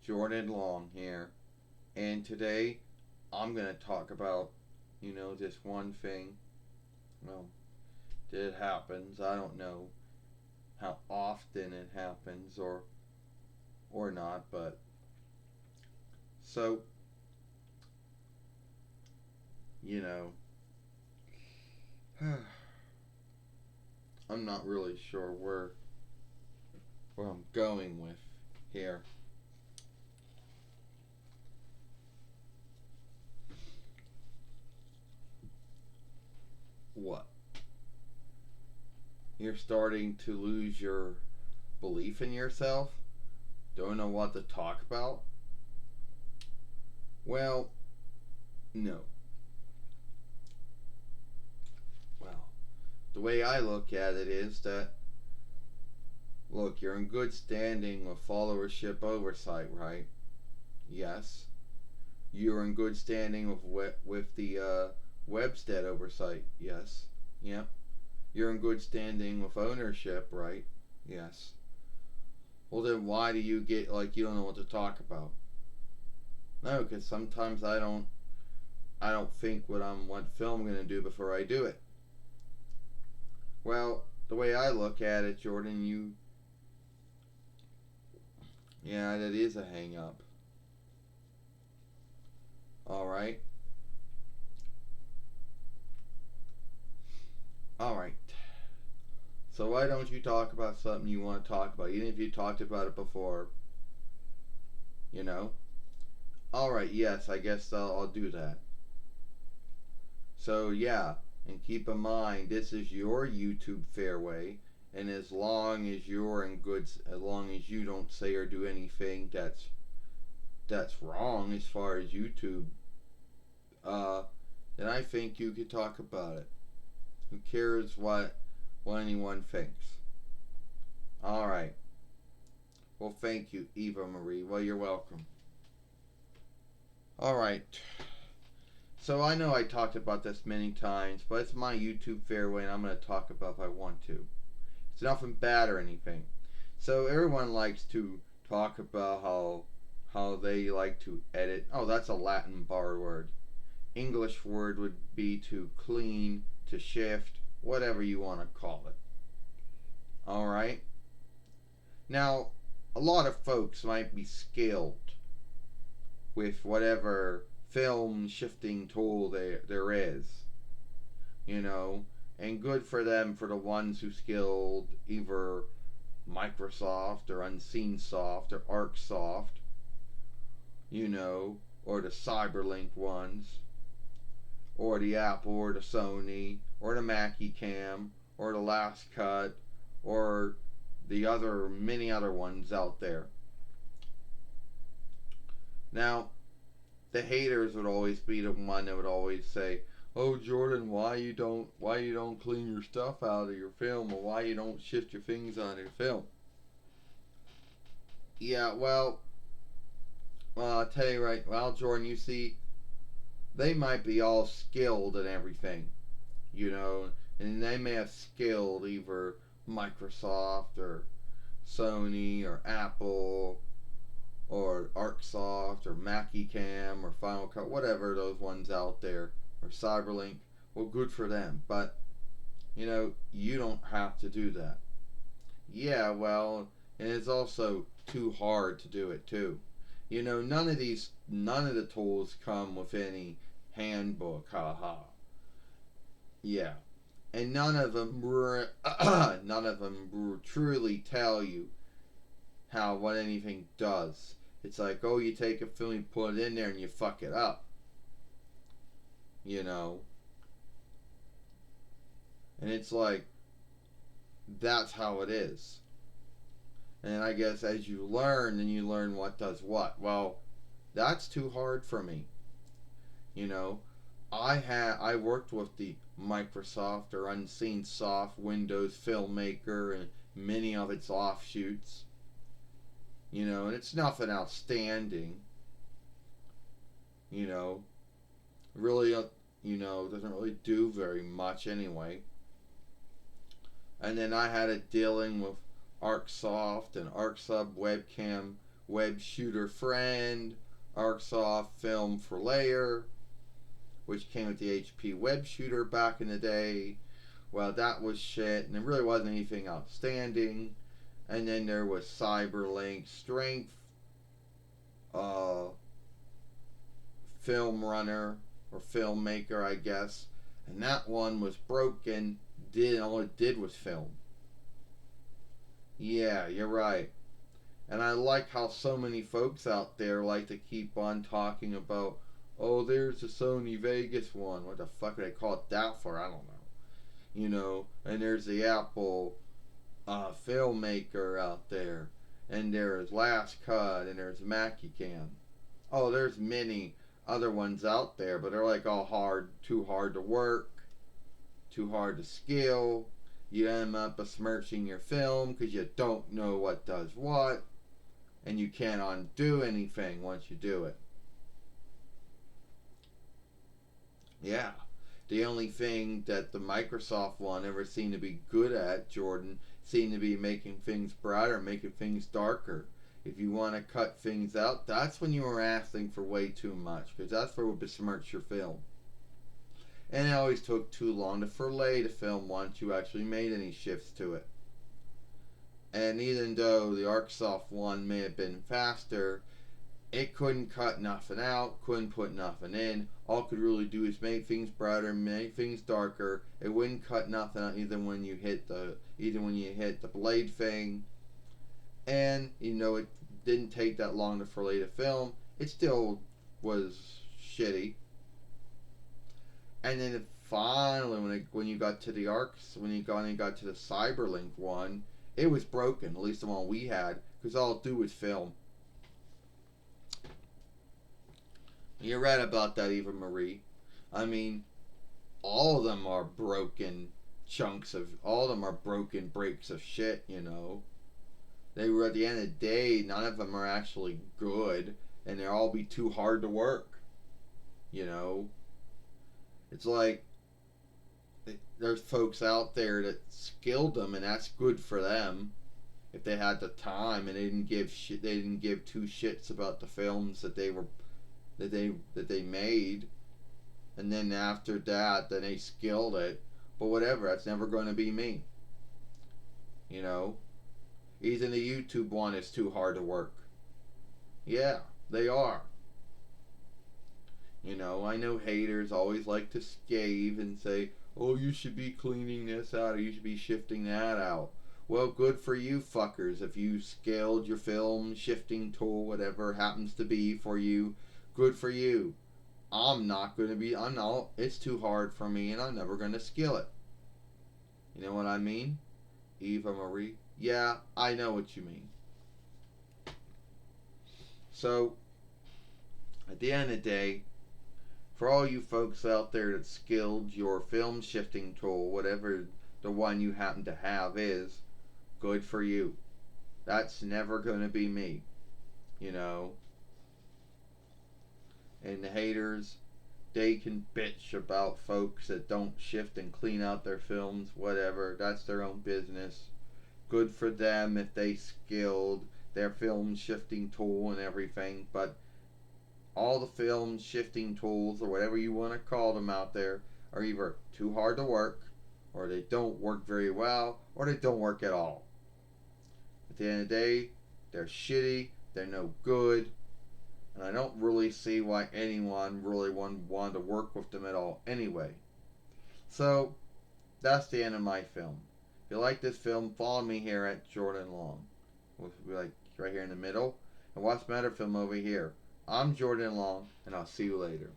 Jordan Long here, and today I'm going to talk about, this one thing. Well, it happens. I don't know how often it happens or not, but so, you know, I'm not really sure where I'm going with here. What? You're starting to lose your belief in yourself? Don't know what to talk about? Well, no. Well, the way I look at it is that, look, you're in good standing with followership oversight, right? Yes. You're in good standing with the Webstead oversight. Yes. Yep. You're in good standing with ownership, right? Yes. Well, then why do you get like you don't know what to talk about? No, because sometimes I don't think what film I'm gonna do before I do it. Well, the way I look at it, Jordan, yeah, that is a hang up. All right. All right. So why don't you talk about something you want to talk about, even if you talked about it before? You know. All right. Yes, I guess I'll do that. So yeah, and keep in mind this is your YouTube fairway, and as long as you're in good, as long as you don't say or do anything that's wrong as far as YouTube, uh, then I think you could talk about it. Who cares what anyone thinks? All right. Well, thank you, Eva Marie. Well, you're welcome. All right. So I know I talked about this many times, but it's my YouTube fairway, and I'm going to talk about if I want to. It's nothing bad or anything. So everyone likes to talk about how they like to edit. Oh, that's a Latin bar word. English word would be to clean, to shift, whatever you want to call it. All right. Now, a lot of folks might be skilled with whatever film shifting tool there is, you know, and good for them for the ones who skilled either Microsoft or Unseen Soft or ArcSoft, or the Cyberlink ones, or the Apple or the Sony, or the Mackie Cam, or the Last Cut, or the other many other ones out there. Now, the haters would always be the one that would always say, "Oh, Jordan, why you don't clean your stuff out of your film, or why you don't shift your things on your film?" Yeah, well, I'll tell you right. Well, Jordan, you see, they might be all skilled and everything, and they may have skilled either Microsoft or Sony or Apple or ArcSoft or Mackie Cam or Final Cut, whatever those ones out there, or Cyberlink. Well, good for them, but you don't have to do that. Yeah, well, and it's also too hard to do it too. None of the tools come with any handbook. Haha. Yeah, and none of them truly tell you what anything does. It's like, oh, you take a film, you put it in there, and you fuck it up. You know, and it's like that's how it is. And I guess as you learn, then you learn what does what. Well, that's too hard for me. You know, I worked with the Microsoft or Unseen Soft Windows Filmmaker and many of its offshoots. And it's nothing outstanding. You know, really, doesn't really do very much anyway. And then I had it dealing with ArcSoft and ArcSub webcam Web Shooter Friend, Arcsoft Film for Layer, which came with the HP Web Shooter back in the day. Well, that was shit, and there really wasn't anything outstanding. And then there was Cyberlink Strength, uh, Film Runner, or Filmmaker, I guess. And that one was broken. All it did was film. Yeah, you're right. And I like how so many folks out there like to keep on talking about, oh, there's the Sony Vegas one. What the fuck would they call it that for? I don't know. You know, and there's the Apple Filmmaker out there. And there's Last Cut, and there's Makican. Oh, there's many other ones out there, but they're like all too hard to work, too hard to skill. You end up besmirching your film because you don't know what does what, and you can't undo anything once you do it. Yeah. The only thing that the Microsoft one ever seemed to be good at, Jordan, seemed to be making things brighter, making things darker. If you want to cut things out, that's when you were asking for way too much, because that's where it would besmirch your film. And it always took too long to fillet the film once you actually made any shifts to it. And even though the Arcsoft one may have been faster, it couldn't cut nothing out, couldn't put nothing in. All it could really do is make things brighter, make things darker. It wouldn't cut nothing out even when you hit the blade thing. And it didn't take that long to fillet the film. It still was shitty. And then finally, when you got to the when you got to the Cyberlink one, it was broken. At least the one we had, because all it do was film. You're right about that, Eva Marie. I mean, all of them are broken all of them are broken breaks of shit. They were, at the end of the day, none of them are actually good, and they'll all be too hard to work. It's like there's folks out there that skilled them, and that's good for them if they had the time and they didn't give two shits about the films that they made, and then after that, then they skilled it. But whatever, that's never going to be me. Even the YouTube one is too hard to work. Yeah, they are. I know haters always like to scave and say, oh, you should be cleaning this out, or you should be shifting that out. Well, good for you fuckers. If you scaled your film shifting tool, whatever happens to be for you, good for you. I'm not it's too hard for me, and I'm never going to skill it. You know what I mean? Eva Marie? Yeah, I know what you mean. So, at the end of the day, for all you folks out there that skilled your film shifting tool, whatever the one you happen to have is, good for you. That's never going to be me. And the haters, they can bitch about folks that don't shift and clean out their films, whatever. That's their own business. Good for them if they skilled their film shifting tool and everything, but all the film shifting tools, or whatever you want to call them out there, are either too hard to work, or they don't work very well, or they don't work at all. At the end of the day, they're shitty, they're no good, and I don't really see why anyone really wanted to work with them at all anyway. So, that's the end of my film. If you like this film, follow me here at Jordan Long. We'll be like right here in the middle. And watch my other film over here. I'm Jordan Long, and I'll see you later.